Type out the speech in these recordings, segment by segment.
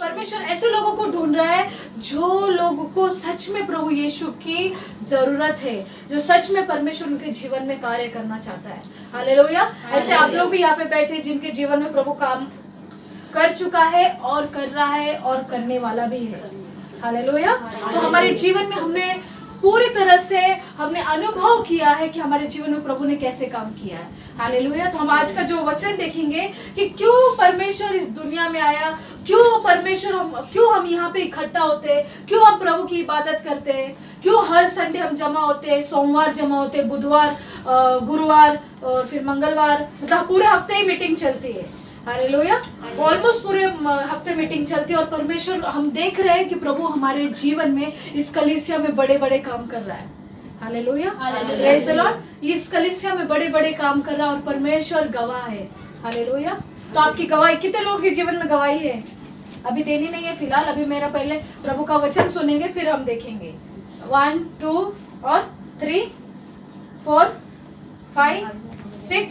परमेश्वर ऐसे लोगों को ढूंढ रहा है जो लोगों को सच में प्रभु यीशु की जरूरत है, जो सच में परमेश्वर उनके जीवन में कार्य करना चाहता है। हालेलुया। ऐसे आप लोग भी यहाँ पे बैठे जिनके जीवन में प्रभु काम कर चुका है और कर रहा है और करने वाला भी है। हालेलुया। तो हमारे जीवन में हमने पूरी तरह से हमने अनुभव किया है कि हमारे जीवन में प्रभु ने कैसे काम किया है। हालेलुया। तो हम आज का जो वचन देखेंगे कि क्यों परमेश्वर इस दुनिया में आया, क्यों हम यहाँ पे इकट्ठा होते हैं, क्यों हम प्रभु की इबादत करते हैं, क्यों हर संडे हम जमा होते हैं, सोमवार जमा होते हैं, बुधवार, गुरुवार और फिर मंगलवार, मतलब पूरे हफ्ते ही मीटिंग चलती है। हालेलुया। ऑलमोस्ट पूरे हफ्ते मीटिंग चलती है और परमेश्वर हम देख रहे हैं कि प्रभु हमारे जीवन में इस कलीसिया में बड़े बड़े काम कर रहा है। हालेलुया। Praise the Lord. इस कलीसिया में बड़े बड़े काम कर रहा है और परमेश्वर गवाह है। हालेलुया। तो आपकी गवाही, कितने लोगों के जीवन में गवाही है? अभी देनी नहीं है फिलहाल, अभी मेरा पहले प्रभु का वचन सुनेंगे फिर हम देखेंगे। 1 2 और 3 4 5 6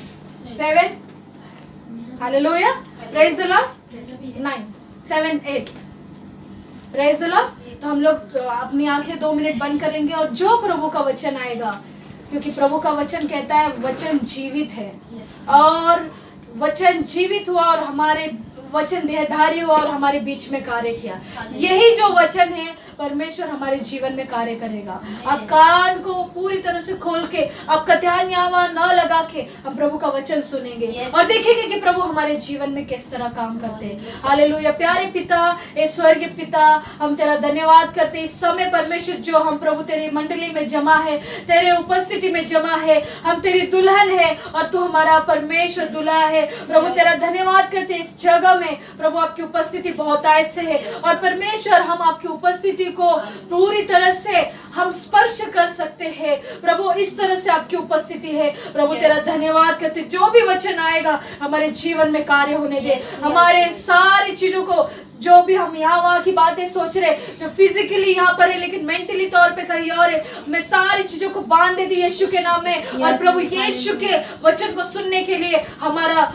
7 hallelujah. Praise the Lord. 9 7 8 praise the Lord. तो हम लोग अपनी आंखें 2 मिनट बंद करेंगे और जो प्रभु का वचन आएगा, क्योंकि प्रभु का वचन कहता है वचन जीवित है और वचन जीवित हुआ और हमारे वचन देहधारी हुआ और हमारे बीच में कार्य किया। यही जो वचन है परमेश्वर हमारे जीवन में कार्य करेगा। आप कान को पूरी तरह से खोल के, आपका ध्यान यहाँ वहाँ न लगा के हम प्रभु का वचन सुनेंगे और देखेंगे कि प्रभु हमारे जीवन में किस तरह काम करते हैं। हालेलुया। प्यारे पिता, हे स्वर्गीय पिता, हम तेरा धन्यवाद करते इस समय परमेश्वर जो हम प्रभु तेरी मंडली में जमा है, तेरे उपस्थिति में जमा है, हम तेरी दुल्हन है और तू हमारा परमेश्वर दूल्हा है। प्रभु तेरा धन्यवाद करते इस जगह में प्रभु आपकी उपस्थिति बहुत आयत से है और परमेश्वर हम आपकी उपस्थिति को पूरी तरह से हम स्पर्श कर सकते हैं। प्रभु इस तरह से आपकी उपस्थिति है। प्रभु तेरा धन्यवाद करते जो भी वचन आएगा हमारे जीवन में कार्य होने दे। हमारे सारी चीजों को, जो भी हम यहाँ वहाँ की बातें सोच रहे, जो फिजिकली यहाँ पर है लेकिन मेंटली तौर पे कहीं और है, मैं सारी चीजों को बांध देती यीशु के नाम में। और प्रभु यीशु के वचन को सुनने के लिए हमारा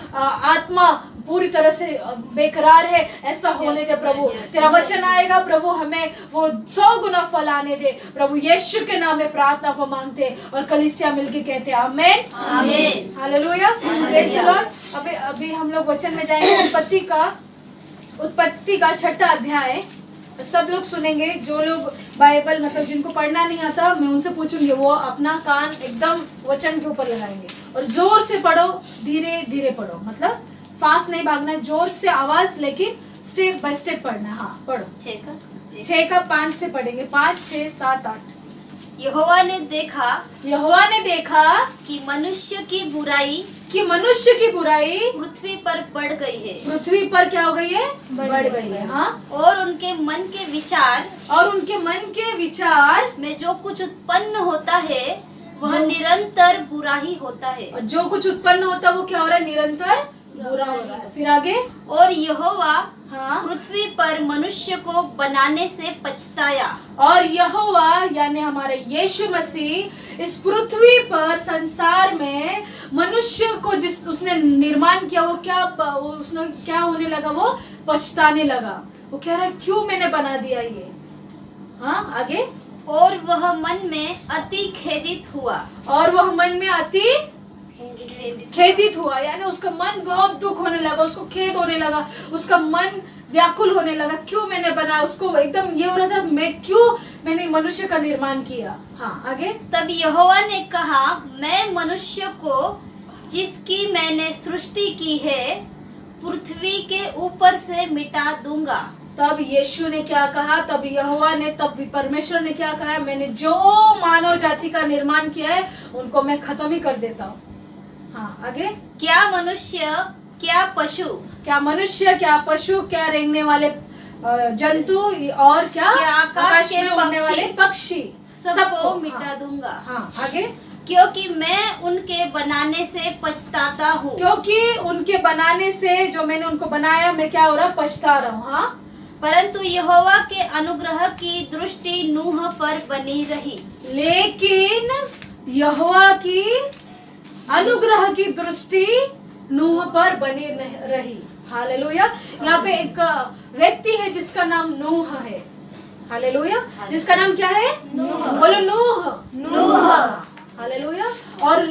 आत्मा पूरी तरह से बेकरार है, ऐसा होने दे प्रभु। तेरा वचन आएगा प्रभु, हमें वो 100 गुना फल आने दे। प्रभु यीशु के नाम में प्रार्थना को मांगते और कलीसिया मिलके कहते हैं आमीन आमीन। हालेलुया। Praise the Lord. अभी हम लोग वचन में जाएंगे। उत्पत्ति का 6ठा अध्याय सब लोग सुनेंगे। जो लोग बाइबल मतलब जिनको पढ़ना नहीं आता, मैं उनसे पूछूंगी, वो अपना कान एकदम वचन के ऊपर लगाएंगे और जोर से पढ़ो, धीरे धीरे पढ़ो, मतलब फास्ट नहीं भागना, जोर से आवाज, लेकिन स्टेप बाय स्टेप पढ़ना। हाँ पढ़ो। 6 का 5 से पढ़ेंगे। 5 6 7 8। यहोवा ने देखा कि मनुष्य की बुराई पृथ्वी पर बढ़ गई है। पृथ्वी पर क्या हो गई है? बढ़ गई है। हाँ। और उनके मन के विचार में जो कुछ उत्पन्न होता है वह निरंतर बुरा ही होता है। और जो कुछ उत्पन्न होता है वो क्या हो रहा है? निरंतर बुरा हो रहा है। फिर आगे, और यहोवा हाँ, पृथ्वी पर मनुष्य को बनाने से पछताया। और यहोवा यानी हमारे यीशु मसीह इस पृथ्वी पर संसार में मनुष्य को जिस उसने निर्माण किया उसने क्या होने लगा? वो पछताने लगा। वो कह रहा है क्यों मैंने बना दिया ये। हाँ आगे, और वह मन में अति खेदित हुआ। यानी उसका मन बहुत दुख होने लगा, उसको खेद होने लगा, उसका मन व्याकुल होने लगा। क्यों मैंने बनाया? उसको एकदम ये हो रहा था, मैंने मनुष्य का निर्माण किया। हाँ आगे, तब यहोवा ने कहा, मैं मनुष्य को जिसकी मैंने सृष्टि की है पृथ्वी के ऊपर से मिटा दूंगा। तब यीशु ने क्या कहा? तब यहोवा ने, तब परमेश्वर ने क्या कहा? मैंने जो मानव जाति का निर्माण किया है उनको मैं खत्म ही कर देता हूँ। हाँ आगे, क्या मनुष्य, क्या पशु, क्या रेंगने वाले जंतु और क्या आकाश में उड़ने वाले पक्षी सबको मिटा दूंगा। हाँ आगे, क्योंकि मैं उनके बनाने से पछताता हूँ। क्योंकि उनके बनाने से, जो मैंने उनको बनाया, मैं क्या हो रहा? पछता रहा हूँ। हाँ, परंतु यहोवा के अनुग्रह की दृष्टि नूह पर बनी रही। लेकिन यहोवा की अनुग्रह की दृष्टि नूह पर बनी रही। हालेलुया। यहाँ पे एक व्यक्ति है जिसका नाम नूह है। हालेलुया। जिसका नाम क्या है? नूह। बोलो नूह। नूह। हालेलुया। और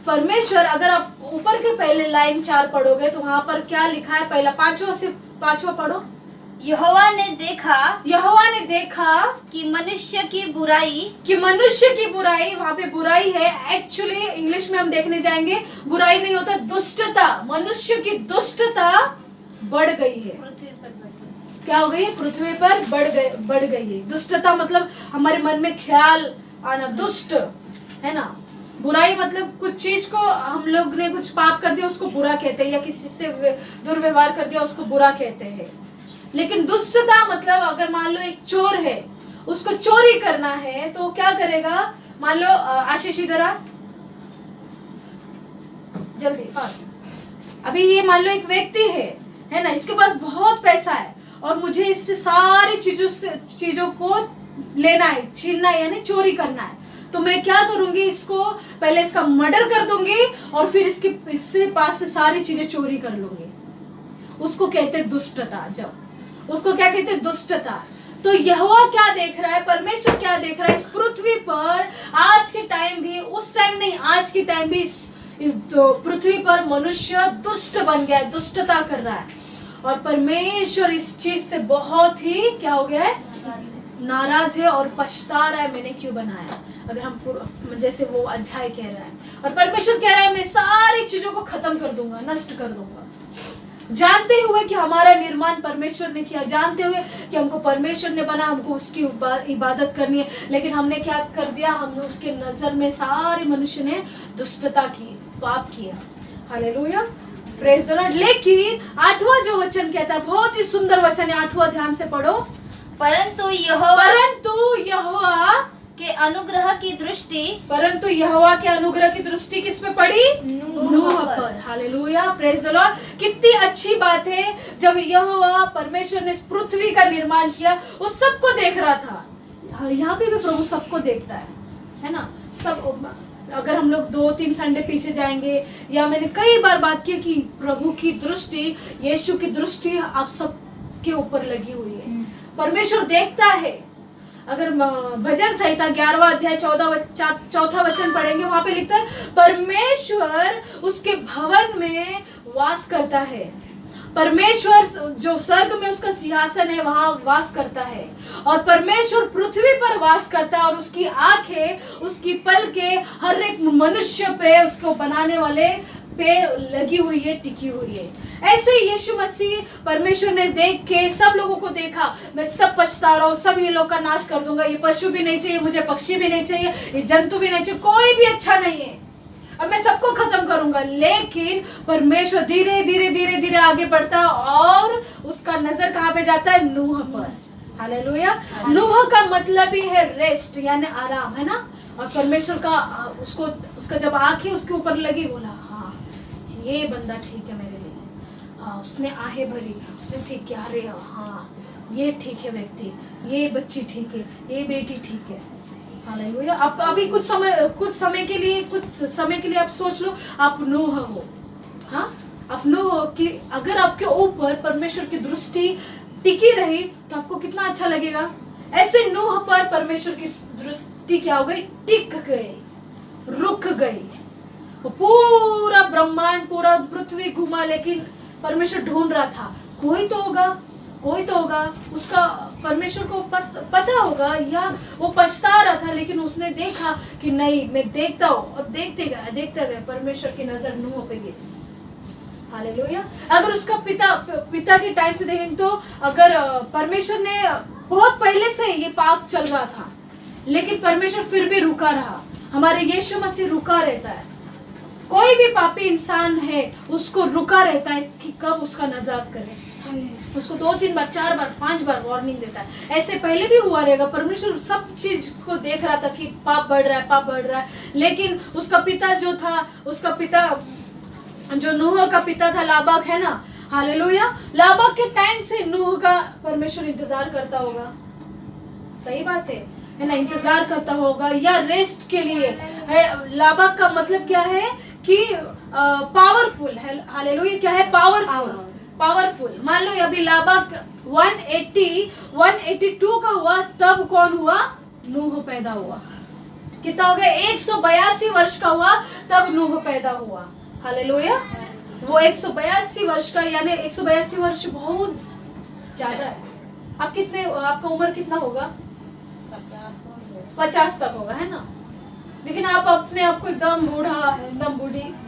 परमेश्वर, अगर आप ऊपर के पहले लाइन 4 पढ़ोगे तो वहां पर क्या लिखा है? पहला 5वां पढ़ो। यहोवा ने देखा कि मनुष्य की बुराई, वहां पे बुराई है। एक्चुअली इंग्लिश में हम देखने जाएंगे, बुराई नहीं होता, दुष्टता, मनुष्य की दुष्टता बढ़ गई है। पृथ्वी पर बढ़ गई। क्या हो गई है? पृथ्वी पर बढ़ गई है। दुष्टता मतलब हमारे मन में ख्याल आना, दुष्ट है ना। बुराई मतलब कुछ चीज को हम लोग ने कुछ पाप कर दिया उसको बुरा कहते हैं, या किसी से दुर्व्यवहार कर दिया उसको बुरा कहते हैं। लेकिन दुष्टता मतलब अगर मान लो एक चोर है, उसको चोरी करना है तो क्या करेगा? मान लो आशीष इधर आ, जल्दी फास्ट। अभी ये मान लो एक व्यक्ति है ना, इसके पास बहुत पैसा है और मुझे इससे सारी चीजों को लेना है, छीनना है, यानी चोरी करना है। तो मैं क्या करूंगी? इसको पहले इसका मर्डर कर दूंगी और फिर इससे पास से सारी चीजें चोरी कर लूंगी। उसको कहते हैं दुष्टता। जब उसको क्या कहते हैं? दुष्टता। तो यहोवा क्या देख रहा है? परमेश्वर क्या देख रहा है? इस पृथ्वी पर आज के टाइम भी, उस टाइम नहीं, आज के टाइम भी इस पृथ्वी पर मनुष्य दुष्ट बन गया है, दुष्टता कर रहा है। और परमेश्वर इस चीज से बहुत ही क्या हो गया है? नाराज है और पछता रहा है, मैंने क्यों बनाया। अगर हम जैसे वो अध्याय कह रहा है, और परमेश्वर कह रहा है मैं सारी चीजों को खत्म कर दूंगा, नष्ट कर दूंगा। जानते हुए कि हमारा निर्माण परमेश्वर ने किया, जानते हुए कि हमको परमेश्वर ने बना, हमको उसकी इबादत करनी है, लेकिन हमने क्या कर दिया? हमने उसके नजर में सारे मनुष्य ने दुष्टता की, पाप किया। Hallelujah, praise the Lord. लेकिन 8वां जो वचन कहता है, बहुत ही सुंदर वचन है, 8वां ध्यान से पढ़ो। परंतु यहोवा के अनुग्रह की दृष्टि किस पे पड़ी? नूह पर। Hallelujah, praise the Lord. कितनी अच्छी बात है, जब यहोवा परमेश्वर ने इस पृथ्वी का निर्माण किया, वो सबको देख रहा था। यहाँ पे भी प्रभु सबको देखता है ना। सब, अगर हम लोग 2-3 संडे पीछे जाएंगे, या मैंने कई बार बात की कि प्रभु की दृष्टि, यीशु की दृष्टि आप सब के ऊपर लगी हुई है। परमेश्वर देखता है। अगर भजन संहिता 11वां अध्याय 14 वचन पढ़ेंगे, वहां पे लिखता है परमेश्वर उसके भवन में वास करता है। परमेश्वर जो स्वर्ग में उसका सिंहासन है वहां वास करता है, और परमेश्वर पृथ्वी पर वास करता है, और उसकी आंखें, उसकी पलकें हर एक मनुष्य पे, उसको बनाने वाले पे लगी हुई है, टिकी हुई है। ऐसे ही यीशु मसीह परमेश्वर ने देख के सब लोगों को देखा, मैं सब पछता रहा हूँ, सब ये लोग का नाश कर दूंगा, ये पशु भी नहीं चाहिए मुझे, पक्षी भी नहीं चाहिए, ये जंतु भी नहीं चाहिए, कोई भी अच्छा नहीं है, अब मैं सबको खत्म करूंगा। लेकिन परमेश्वर धीरे धीरे आगे बढ़ता, और उसका नजर कहाँ पे जाता है? नूह पर। हालेलुया। नूह का मतलब ही है रेस्ट, यानी आराम, है ना। और परमेश्वर का उसका जब आंखें उसके ऊपर लगी, बोला हाँ ये बंदा ठीक है मेरे लिए। हाँ, उसने आहें भरी, उसने ठीक किया, अरे हाँ ये ठीक है व्यक्ति, ये बच्ची ठीक है, ये बेटी ठीक है। हालेलुया। आप अभी कुछ समय के लिए आप सोच लो, आप नूह हो। हाँ, आप नूह हो कि अगर आपके ऊपर परमेश्वर की दृष्टि टिकी रही तो आपको कितना अच्छा लगेगा। ऐसे नूह पर परमेश्वर की दृष्टि क्या हो गई? टिक गई, रुक गई। पूरा ब्रह्मांड, पूरा पृथ्वी घुमा, लेकिन परमेश्वर ढूंढ रहा था, कोई तो होगा उसका, परमेश्वर को पता होगा, या वो पछता रहा था, लेकिन उसने देखा कि नहीं, मैं देखता हूँ, और देखते गए परमेश्वर की नजर नूह पे गिरी। हालेलुया। अगर उसका पिता के टाइम से देखें तो, अगर परमेश्वर ने बहुत पहले से ये पाप चल रहा था, लेकिन परमेश्वर फिर भी रुका रहा। हमारे यीशु मसीह रुका रहता है। कोई भी पापी इंसान है उसको रुका रहता है कि कब उसका नजात करे। उसको 2-3 बार, 4 बार, 5 बार वार्निंग देता है। ऐसे पहले भी हुआ रहेगा। परमेश्वर सब चीज को देख रहा था कि पाप बढ़ रहा है, लेकिन उसका पिता जो नूह का पिता था, लाबाक, है ना। हालेलुया। लाबाक के टाइम से नूह का परमेश्वर इंतजार करता होगा। सही बात है ना, इंतजार करता होगा, या रेस्ट के लिए है। लाबाक का मतलब क्या है कि पावरफुल है। हालेलुया। क्या है? Powerful, powerful. मान लो अभी लाबाक 182 का हुआ, तब कौन हुआ? नूह पैदा हुआ। कितना हो गया? 182 वर्ष का हुआ तब नूह पैदा हुआ। हालेलुया। वो 182 वर्ष का, यानी 182 वर्ष बहुत ज्यादा है। आप कितने, आपका उम्र कितना होगा? 50 तक होगा, है ना? लेकिन आप अपने आप को एकदम बूढ़ा, एकदम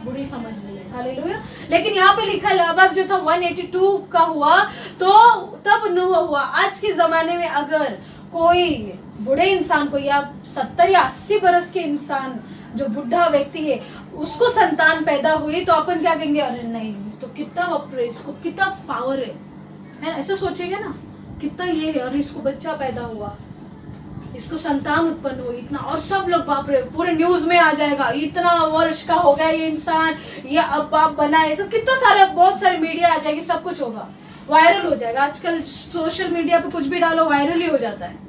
बूढ़ी समझ लिए। हालेलुया। लेकिन यहाँ पे लिखा लाबाक जो था 182 का हुआ तो तब नूह हुआ। आज के जमाने में अगर कोई बूढ़े इंसान को, या 70 या 80 बरस के इंसान जो बुढ़ा व्यक्ति है, उसको संतान पैदा हुई तो अपन क्या कहेंगे? अरे नहीं, तो कितना बापरे, इसको कितना पावर है ना? ऐसे सोचेंगे ना, कितना ये है, और इसको बच्चा पैदा हुआ, इसको संतान उत्पन्न हुई इतना, और सब लोग बाप रे, पूरे न्यूज में आ जाएगा इतना वर्ष का हो गया ये इंसान, ये अब बाप बना है, सब कितना सारा, बहुत सारी मीडिया आ जाएगी, सब कुछ होगा, वायरल हो जाएगा। आजकल सोशल मीडिया पे कुछ भी डालो वायरल ही हो जाता है।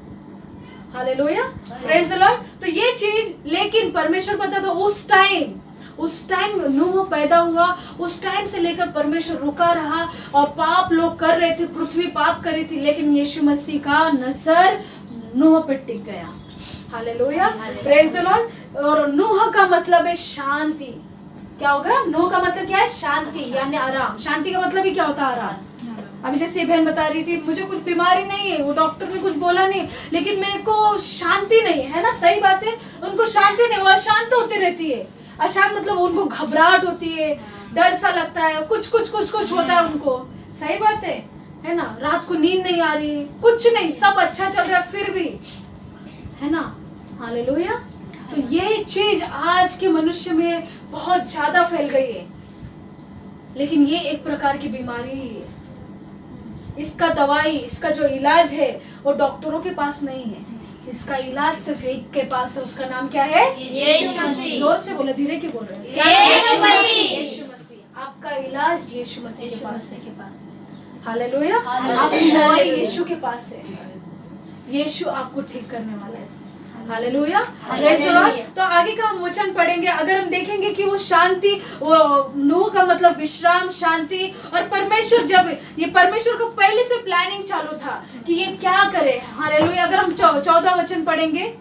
Hallelujah, praise the Lord. तो ये चीज, लेकिन परमेश्वर पता था उस टाइम नूह पैदा हुआ, उस टाइम से लेकर परमेश्वर रुका रहा, और पाप लोग कर रहे थे, पृथ्वी पाप कर रही थी, लेकिन यीशु मसीह का नजर नूह पे टिक गया। Hallelujah, praise the Lord. और नूह का मतलब है शांति। क्या होगा? नूह का मतलब क्या है? शांति, यानी आराम। शांति का मतलब ही क्या होता है? आराम। अभी जैसे बहन बता रही थी, मुझे कुछ बीमारी नहीं है, वो डॉक्टर ने कुछ बोला नहीं, लेकिन मेरे को शांति नहीं है ना। सही बात है, उनको शांति नहीं, वो अशांत होती रहती है। अशांत मतलब उनको घबराहट होती है, डर सा लगता है, कुछ होता है उनको। सही बात है ना? रात को नींद नहीं आ रही, कुछ नहीं, सब अच्छा चल रहा है फिर भी, है ना? हालेलुया। तो ये चीज आज के मनुष्य में बहुत ज्यादा फैल गई है, लेकिन ये एक प्रकार की बीमारी ही है। इसका दवाई, इसका जो इलाज है वो डॉक्टरों के पास नहीं है, इसका इलाज सिर्फ एक के पास है। उसका नाम क्या है? यीशु मसीह। जोर से बोले, धीरे क्यों बोल रहे हैं? यीशु मसीह। यीशु मसीह। आपका इलाज यीशु मसीह के पास है। पास। हालेलुया। आपकी दवाई यीशु के पास है। यीशु आपको ठीक करने वाला है। Hallelujah, praise the Lord. तो आगे का हम वचन पढ़ेंगे। अगर हम देखेंगे कि वो शांति, वो नूह का मतलब विश्राम, शांति, और परमेश्वर, जब ये परमेश्वर को पहले से प्लानिंग चालू था कि ये क्या करे। हालेलुया। अगर हम 14 वचन पढ़ेंगे,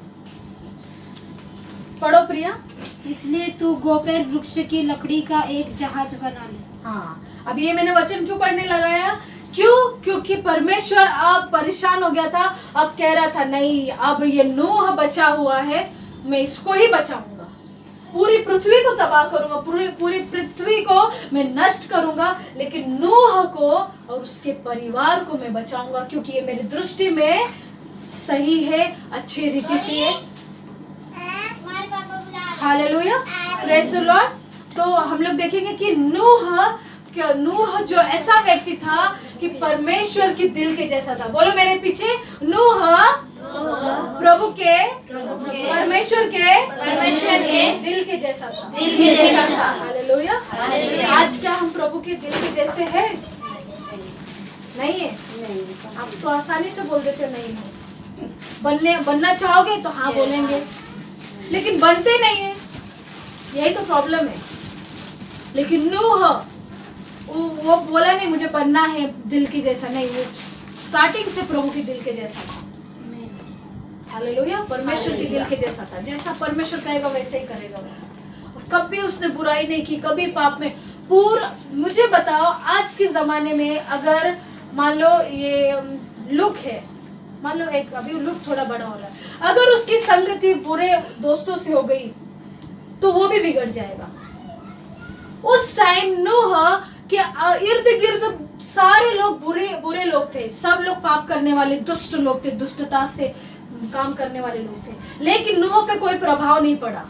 पढ़ो प्रिया। इसलिए तू गोपेर वृक्ष की लकड़ी का एक जहाज बना ले। हाँ, अब ये मैंने वचन क्यों पढ़ने लगाया? क्यों? क्योंकि परमेश्वर अब परेशान हो गया था, अब कह रहा था नहीं, अब ये नूह बचा हुआ है, मैं इसको ही बचाऊंगा, पूरी पृथ्वी को तबाह करूंगा, पूरी पृथ्वी को मैं नष्ट करूंगा, लेकिन नूह को और उसके परिवार को मैं बचाऊंगा, क्योंकि ये मेरी दृष्टि में सही है, अच्छी रीति से है। Hallelujah, praise the Lord. तो हम लोग देखेंगे कि नूह जो ऐसा व्यक्ति था कि परमेश्वर के दिल के जैसा था। बोलो मेरे पीछे, नूह प्रभु के, परमेश्वर के दिल के जैसा था। हालेलुया। आज क्या हम प्रभु के दिल के जैसे हैं? नहीं है। आप तो आसानी से बोल देते नहीं है। बनना चाहोगे तो हाँ बोलेंगे, लेकिन बनते नहीं है, यही तो प्रॉब्लम है। लेकिन नूह वो बोला नहीं मुझे बनना है दिल के जैसा, नहीं, वो स्टार्टिंग से प्रभु के दिल के जैसा था। हालेलुया, परमेश्वर के दिल के जैसा था। जैसा परमेश्वर कहेगा वैसे ही करेगा वो, और कभी उसने बुराई नहीं की, कभी पाप में मुझे बताओ, आज के जमाने में अगर मान लो ये लुक है, मान लो एक अभी लुक थोड़ा बड़ा हो रहा है, अगर उसकी संगति बुरे दोस्तों से हो गई तो वो भी बिगड़ जाएगा। उस टाइम नूह के इर्द गिर्द सारे लोग बुरे लोग थे, सब लोग पाप करने वाले दुष्ट लोग थे, दुष्टता से काम करने वाले लोग थे, लेकिन नूह पे कोई प्रभाव नहीं पड़ा,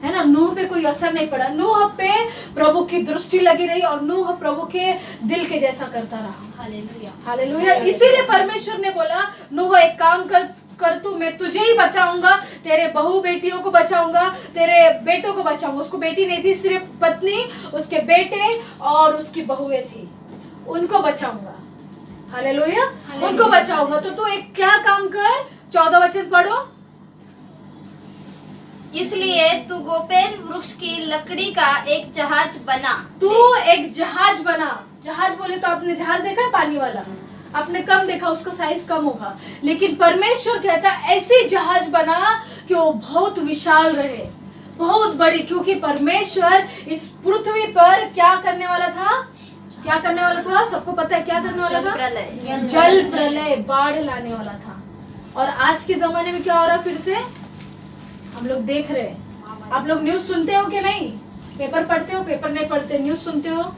है ना? नूह पे कोई असर नहीं पड़ा। नूह पे प्रभु की दृष्टि लगी रही, और नूह प्रभु के दिल के जैसा करता रहा। Hallelujah, hallelujah. इसीलिए परमेश्वर ने बोला, नूह एक काम कर तू, मैं तुझे ही बचाऊंगा, तेरे बहू बेटियों को बचाऊंगा, तेरे बेटों को बचाऊंगा। उसको बेटी नहीं थी, सिर्फ पत्नी, उसके बेटे और उसकी बहुएं थी, उनको बचाऊंगा। हालेलुया, उनको बचाऊंगा। तो तू एक क्या काम कर, 14 वचन पढ़ो। इसलिए तू गोपेर वृक्ष की लकड़ी का एक जहाज बना। तू एक जहाज बना। जहाज बोले तो आपने जहाज देखा है पानी वाला, आपने कम देखा, उसका साइज कम होगा। लेकिन परमेश्वर कहता है ऐसी जहाज बना कि वो बहुत विशाल रहे, बहुत बड़ी, क्योंकि परमेश्वर इस पृथ्वी पर क्या करने वाला था? क्या करने वाला था? सबको पता है क्या करने वाला था? जल प्रलय, बाढ़ लाने वाला था। और आज के जमाने में क्या हो रहा है? फिर से हम लोग देख रहे हैं। आप लोग न्यूज सुनते हो कि नहीं? पेपर पढ़ते हो? पेपर नहीं पढ़ते, न्यूज सुनते हो?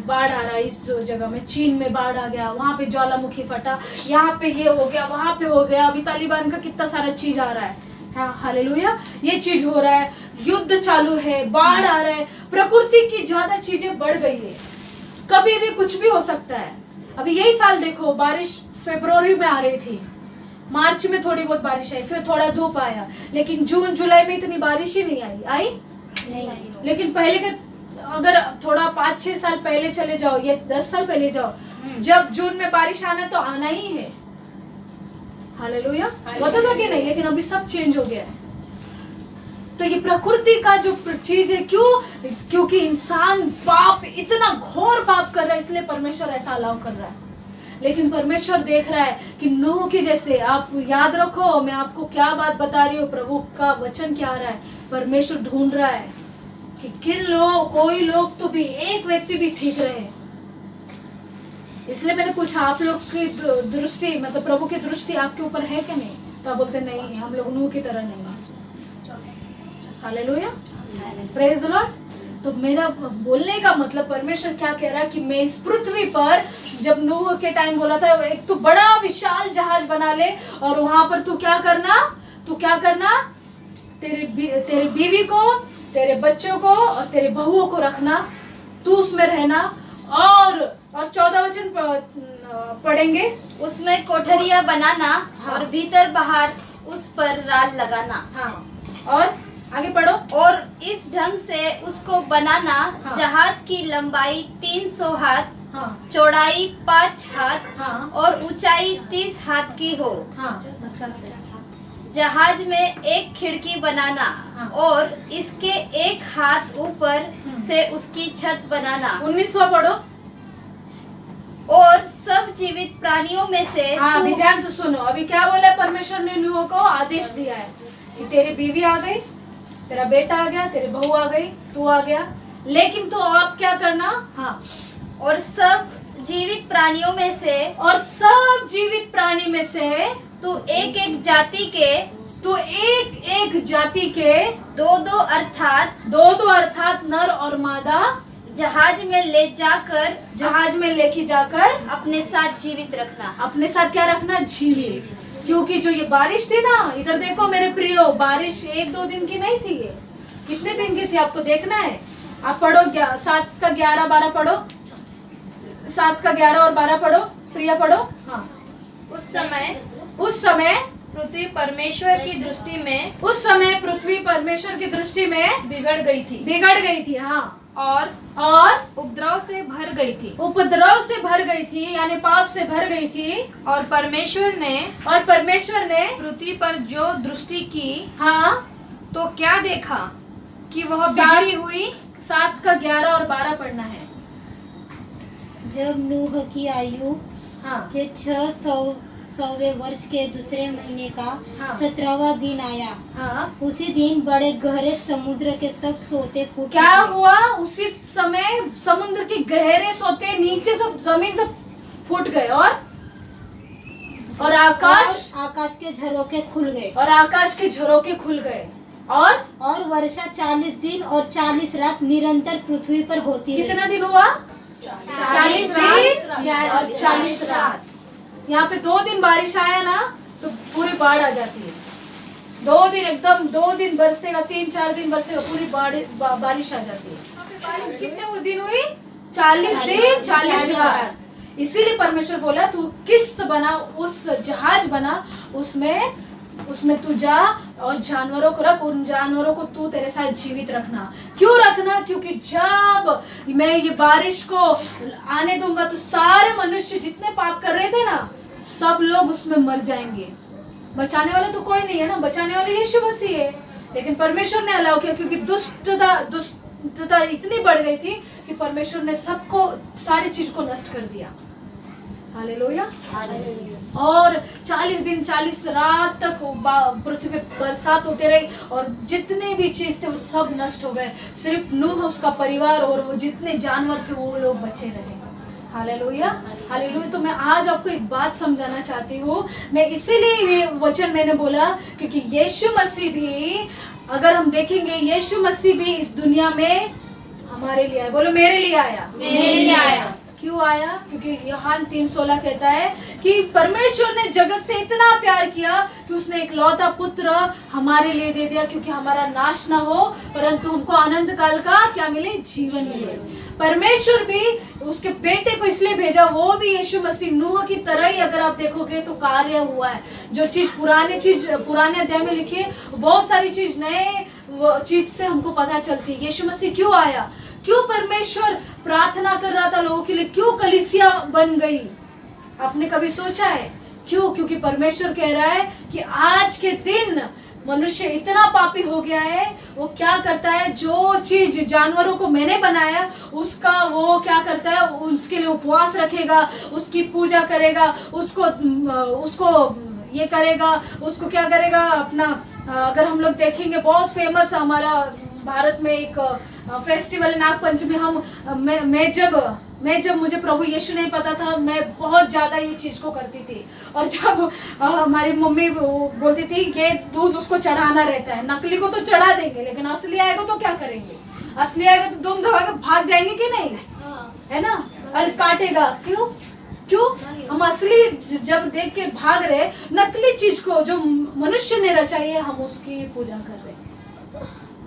बाढ़ आ रहा है इस जो जगह में, चीन में बाढ़ आ गया, वहां पे ज्वालामुखी फटा, यहाँ पे ये हो गया, वहां पे हो गया, अभी तालिबान का कितना सारा चीज आ रहा है। हाँ, हालेलुया, ये चीज हो रहा है, युद्ध चालू है, बाढ़ आ रहा है, प्रकृति की ज्यादा चीजें बढ़ गई है, कभी भी कुछ भी हो सकता है। अभी यही साल देखो, बारिश फरवरी में आ रही थी, मार्च में थोड़ी बहुत बारिश आई, फिर थोड़ा धूप आया, लेकिन जून जुलाई में इतनी बारिश ही नहीं आई। नहीं। लेकिन पहले के अगर थोड़ा 5-6 साल पहले चले जाओ, ये 10 साल पहले जाओ, जब जून में बारिश आना तो आना ही है। हालेलुया, होता था कि नहीं? लेकिन अभी सब चेंज हो गया है। तो ये प्रकृति का जो चीज है, क्यों? क्योंकि इंसान पाप, इतना घोर पाप कर रहा है, इसलिए परमेश्वर ऐसा अलाउ कर रहा है। लेकिन परमेश्वर देख रहा है कि नूह के जैसे, आप याद रखो मैं आपको क्या बात बता रही हूँ, प्रभु का वचन क्या आ रहा है, परमेश्वर ढूंढ रहा है कि किन लोग, कोई लोग तो भी, एक व्यक्ति भी ठीक रहे। इसलिए मैंने पूछा आप लोग की दृष्टि, मतलब प्रभु की दृष्टि आपके ऊपर है कि नहीं? तो आप बोलते नहीं है, हम लोग नूह की तरह नहीं है। Hallelujah, praise the Lord. तो मेरा बोलने का मतलब परमेश्वर क्या कह रहा है कि मैं इस पृथ्वी पर, जब नूह के टाइम बोला था एक तो बड़ा विशाल जहाज बना ले, और वहां पर तू क्या करना, तेरे बीवी को, तेरे बच्चों को और तेरे बहुओं को रखना, तू उसमें रहना, और 14 वचन पढ़ेंगे, उसमें कोठरियां बनाना, हाँ। और भीतर बाहर उस पर राल लगाना। हाँ, और आगे पढ़ो। और इस ढंग से उसको बनाना, हाँ। जहाज की लंबाई 300 हाथ, हाँ, चौड़ाई 5 हाथ, हाँ, और ऊंचाई 30 हाथ की हो। हाँ, अच्छा से, जहाज में एक खिड़की बनाना, हाँ। और इसके एक हाथ ऊपर से उसकी छत बनाना। 19वां पढ़ो। और सब जीवित प्राणियों में से हाँ, तू- अभी ध्यान से सुनो, अभी क्या बोला है? परमेश्वर ने नूह को आदेश दिया है कि तेरी बीवी आ गई, तेरा बेटा आ गया, तेरी बहू आ गई, तू आ गया, लेकिन तू आप क्या करना? हाँ, और सब जीवित प्राणियों में से और सब जीवित प्राणी में से तू एक एक जाति के, तू एक एक जाति के 2-2 अर्थात 2-2 अर्थात नर और मादा जहाज में ले जाकर जहाज में लेके जाकर अपने साथ जीवित रखना। अपने साथ क्या रखना? जीवित। क्योंकि जो ये बारिश थी ना, इधर देखो मेरे प्रियो, बारिश 1-2 दिन की नहीं थी, ये कितने दिन की थी आपको देखना है। आप पढ़ो 7 का 11, 12 पढ़ो, 7 का 11 और 12 पढ़ो, प्रिया पढ़ो। हाँ, उस समय उस समय पृथ्वी परमेश्वर की दृष्टि में पृथ्वी परमेश्वर की दृष्टि में बिगड़ गई थी। हाँ, और और उपद्रव से भर गई थी, उपद्रव से भर गई थी, यानी पाप से भर गई थी। और परमेश्वर ने पृथ्वी पर जो दृष्टि की, हाँ, तो क्या देखा कि वह सात- बिगड़ी हुई। 7 का 11 और 12 पढ़ना है। जब नूह की आयु हाँ, के 600वें वर्ष के दूसरे महीने का हाँ। 17वां दिन आया, हाँ, उसी दिन बड़े गहरे समुद्र के सब सोते फूट क्या निकले। हुआ? उसी समय समुद्र के गहरे सोते नीचे सब, जमीन सब फूट गए, और आकाश और आकाश के झरोखे खुल गए, और आकाश के झरोके खुल गए, और वर्षा 40 दिन और 40 रात निरंतर पृथ्वी पर होती रही। कितना दिन हुआ? 40 दिन और 40 रात। यहाँ पे 2 दिन बारिश आया ना तो पूरी बाढ़ आ जाती है। 2 दिन एकदम, 2 दिन बरसेगा, 3-4 दिन बरसेगा, पूरी बारिश आ जाती है। बारिश कितने दिन हुई? 40 दिन 40 रात। इसीलिए परमेश्वर बोला तू किश्त बना, उस जहाज बना, उसमें तू जा और जानवरों को रख, उन जानवरों को तू तेरे साथ जीवित रखना। क्यों रखना? क्योंकि जब मैं ये बारिश को आने दूंगा तो सारे मनुष्य जितने पाप कर रहे थे ना, सब लोग उसमें मर जाएंगे। बचाने वाला तो कोई नहीं है ना, बचाने वाला यीशु मसीह है। लेकिन परमेश्वर ने अलाउ किया क्योंकि दुष्टता इतनी बढ़ गई थी कि परमेश्वर ने सबको सारी चीज को नष्ट कर दिया। हालेलुया। और 40 दिन 40 रात तक पृथ्वी पे बरसात होते रही और जितने भी चीज थे वो सब नष्ट हो गए। सिर्फ नूह, उसका परिवार और वो जितने जानवर थे वो लोग बचे रहे। Hallelujah, hallelujah. तो मैं आज आपको एक बात समझाना चाहती हूँ। मैं इसीलिए ये वचन मैंने बोला क्योंकि यीशु मसीह भी, अगर हम देखेंगे, यीशु मसीह भी इस दुनिया में हमारे लिए आया। बोलो, मेरे लिए आया। मेरे लिए आया। क्यों आया? क्योंकि यूहन्ना 3:16 कहता है कि परमेश्वर ने जगत से इतना प्यार किया कि उसने एक लौता पुत्र हमारे लिए दे दिया, क्योंकि हमारा नाश ना हो परंतु हमको अनंत काल का क्या मिले? जीवन मिले। परमेश्वर भी उसके बेटे को इसलिए भेजा, वो भी यीशु मसीह नूह की तरह ही अगर आप देखोगे तो कार्य हुआ है। जो चीज पुराने अध्याय में लिखी है, बहुत सारी चीज नए चीज से हमको पता चलती है। यीशु मसीह क्यों आया? क्यों परमेश्वर प्रार्थना कर रहा था लोगों के लिए? क्यों कलीसिया बन गई? आपने कभी सोचा है क्यों? क्योंकि परमेश्वर कह रहा है कि आज के दिन मनुष्य इतना पापी हो गया है, वो क्या करता है, जो चीज जानवरों को मैंने बनाया उसका वो क्या करता है, उसके लिए उपवास रखेगा, उसकी पूजा करेगा, उसको ये करेगा, उसको क्या करेगा अपना। अगर हम लोग देखेंगे, बहुत फेमस हमारा भारत में एक फेस्टिवल नाग पंचमी। मैं जब मुझे प्रभु यीशु नहीं पता था, मैं बहुत ज्यादा ये चीज को करती थी। और जब हमारी मम्मी बोलती थी ये दूध उसको चढ़ाना रहता है, नकली को तो चढ़ा देंगे लेकिन असली आएगा तो क्या करेंगे? असली आएगा तो दुम दबा के भाग जाएंगे कि नहीं, है ना? और काटेगा क्यों? हम असली जब देख के भाग रहे, नकली चीज को जो मनुष्य ने रचा है हम उसकी पूजा कर रहे।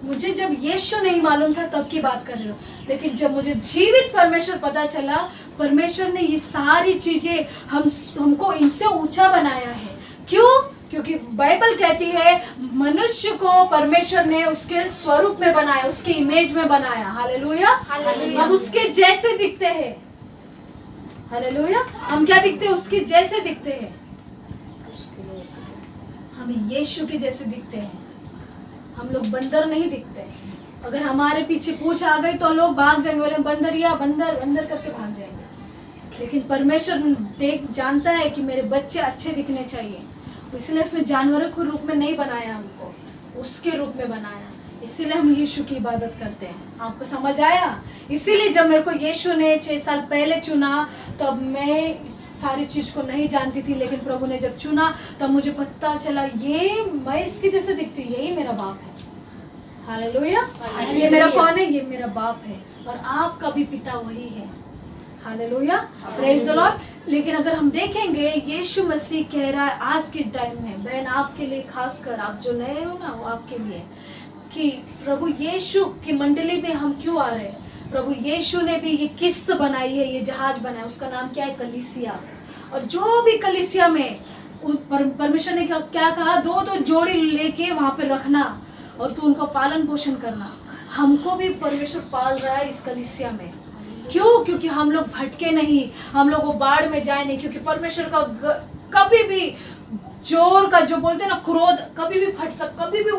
मुझे जब यीशु नहीं मालूम था तब की बात कर रही हूँ, लेकिन जब मुझे जीवित परमेश्वर पता चला, परमेश्वर ने ये सारी चीजें हमको इनसे ऊंचा बनाया है। क्यों? क्योंकि बाइबल कहती है मनुष्य को परमेश्वर ने उसके स्वरूप में बनाया, उसके इमेज में बनाया। हालेलुया। हम उसके जैसे दिखते हैं। हालेलुया। हम क्या दिखते हैं? उसके जैसे दिखते हैं। हम यीशु के जैसे दिखते हैं। हम लोग बंदर नहीं दिखते। अगर हमारे पीछे पूंछ आ गई तो लोग भाग जाएंगे, बोले बंदरिया, बंदर करके भाग जाएंगे। लेकिन परमेश्वर जानता है कि मेरे बच्चे अच्छे दिखने चाहिए, तो इसलिए उसने जानवरों के रूप में नहीं बनाया, हमको उसके रूप में बनाया। इसीलिए हम यीशु की इबादत करते हैं। आपको समझ आया? इसीलिए जब मेरे को यीशु ने 6 साल पहले चुना, तब मैं सारी चीज को नहीं जानती थी, लेकिन प्रभु ने जब चुना तब मुझे पता चला ये मैं इसके जैसे दिखती, यही मेरा बाप है। हालेलुया। ये मेरा कौन है? ये मेरा बाप है, और आपका भी पिता वही है। Hallelujah, praise the Lord. लेकिन अगर हम देखेंगे, यीशु मसीह कह रहा है आज के टाइम में, बहन आपके लिए, खासकर आप जो नए हो ना, वो आपके लिए, कि प्रभु यीशु की मंडली में हम क्यों आ रहे हैं। प्रभु यीशु ने भी ये किस्त बनाई है, ये जहाज बनाया, उसका नाम क्या है? कलीसिया। और जो भी कलीसिया में परमेश्वर ने क्या कहा? 2-2 जोड़ी लेके वहां पे रखना और तू उनका पालन पोषण करना। हमको भी परमेश्वर पाल रहा है इस कलीसिया में। क्यों? क्योंकि हम लोग भटके नहीं, हम लोग वो बाढ़ में जाए नहीं, क्योंकि परमेश्वर का कभी भी जोर का जो बोलते हैं ना, क्रोध कभी भी कभी भी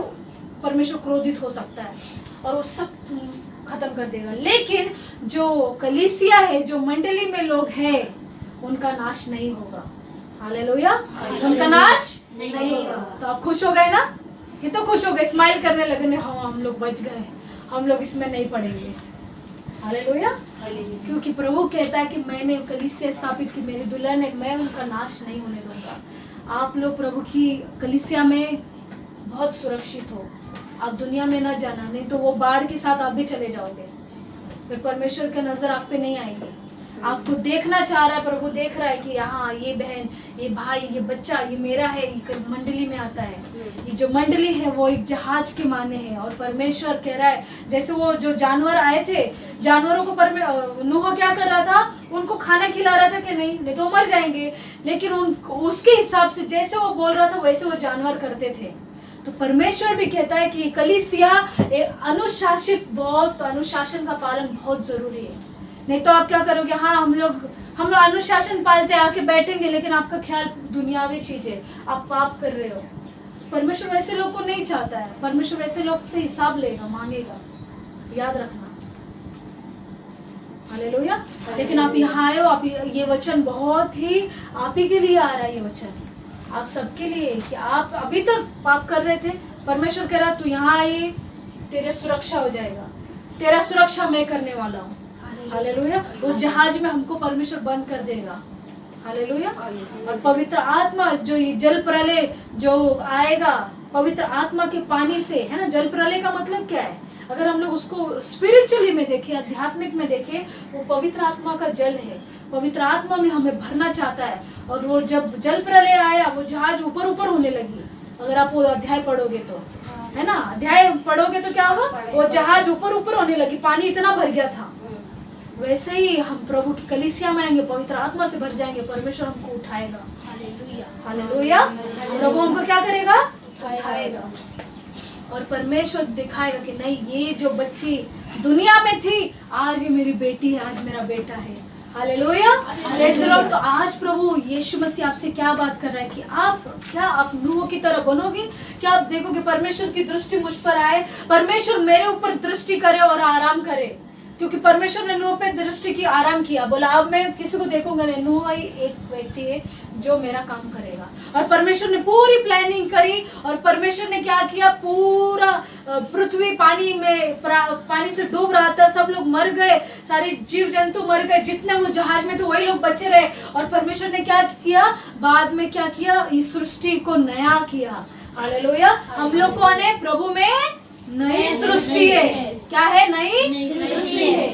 परमेश्वर क्रोधित हो सकता है और वो सब खत्म कर देगा। लेकिन जो कलीसिया है, जो मंडली में लोग हैं, उनका नाश नहीं होगा। हालेलुया। उनका नाश नहीं होगा। तो आप खुश हो गए ना? ये तो खुश हो गए, स्माइल करने लगे ना, हाँ हम लोग बच गए, हम लोग इसमें नहीं पड़ेंगे। हालेलुया। क्योंकि प्रभु कहता है कि मैंने कलीसिया स्थापित की, मेरी दुल्हन है, मैं उनका नाश नहीं होने दूंगा। आप लोग प्रभु की कलीसिया में बहुत सुरक्षित हो। आप दुनिया में ना जाना, नहीं तो वो बाढ़ के साथ आप भी चले जाओगे, फिर परमेश्वर की नजर आप पे नहीं आएगी। आपको देखना चाह रहा है, प्रभु देख रहा है कि हाँ ये बहन, ये भाई, ये बच्चा, ये मेरा है, ये मंडली में आता है। ये जो मंडली है वो एक जहाज के माने है। और परमेश्वर कह रहा है, जैसे वो जो जानवर आए थे, जानवरों को नूह क्या कर रहा था? उनको खाना खिला रहा था कि नहीं तो मर जाएंगे, लेकिन उसके हिसाब से जैसे वो बोल रहा था वैसे वो जानवर करते थे। तो परमेश्वर भी कहता है कि कलीसिया अनुशासन का पालन बहुत जरूरी है। नहीं तो आप क्या करोगे? हाँ हम लोग अनुशासन पालते आके बैठेंगे, लेकिन आपका ख्याल दुनियावी चीज है, आप पाप कर रहे हो। परमेश्वर वैसे लोग को नहीं चाहता है। परमेश्वर वैसे लोग से हिसाब लेगा, मांगेगा, याद रखना। हालेलुया। लेकिन आप यहाँ आए हो, आप ये वचन बहुत ही आप ही के लिए आ रहा है, ये वचन आप सबके लिए कि आप अभी तक पाप कर रहे थे, परमेश्वर कह रहा तू यहाँ आए, तेरे सुरक्षा हो जाएगा, तेरा सुरक्षा मैं करने वाला हूँ। हालेलुया। उस जहाज में हमको परमेश्वर बंद कर देगा। हालेलुया। और पवित्र आत्मा जो ये जल प्रलय जो आएगा, पवित्र आत्मा के पानी से, है ना। जल प्रलय का मतलब क्या है? अगर हम लोग उसको स्पिरिचुअली में देखें, आध्यात्मिक में देखें, वो पवित्र आत्मा का जल है। पवित्र आत्मा में हमें भरना चाहता है। और वो जब जल प्रलय आया, वो जहाज ऊपर ऊपर होने लगी। अगर आप वो अध्याय पढ़ोगे तो, है ना, अध्याय पढ़ोगे तो क्या होगा, वो जहाज ऊपर ऊपर होने लगी, पानी इतना भर गया था। वैसे ही हम प्रभु की कलीसिया में आएंगे, पवित्र आत्मा से भर जाएंगे, परमेश्वर हमको उठाएगा। हालेलुया। प्रभु हमको क्या करेगा? उठाएगा। और परमेश्वर दिखाएगा कि नहीं, ये जो बच्ची दुनिया में थी, आज ये मेरी बेटी है, आज मेरा बेटा है। हालेलुया। Praise the Lord. तो आज प्रभु यीशु मसीह आपसे क्या बात कर रहा है कि आप नूह की तरह बनोगे? क्या आप देखोगे परमेश्वर की दृष्टि मुझ पर आए, परमेश्वर मेरे ऊपर दृष्टि करे और आराम करे? क्योंकि परमेश्वर ने नूह पे दृष्टि की, आराम किया, बोला अब मैं किसी को देखूंगा नहीं, नूह ही एक व्यक्ति है जो मेरा काम करेगा। और परमेश्वर ने पूरी प्लानिंग करी, और परमेश्वर ने क्या किया, पूरा पृथ्वी पानी से डूब रहा था, सब लोग मर गए, सारे जीव जंतु मर गए, जितने वो जहाज में थे वही लोग बचे रहे। और परमेश्वर ने क्या किया, बाद में क्या किया, इस सृष्टि को नया किया। हालेलुया। हम लोग कौन है? प्रभु में नई सृष्टि है। क्या है? नई सृष्टि है।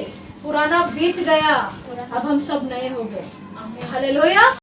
पुराना बीत गया, अब हम सब नए हो गए। हालेलुया।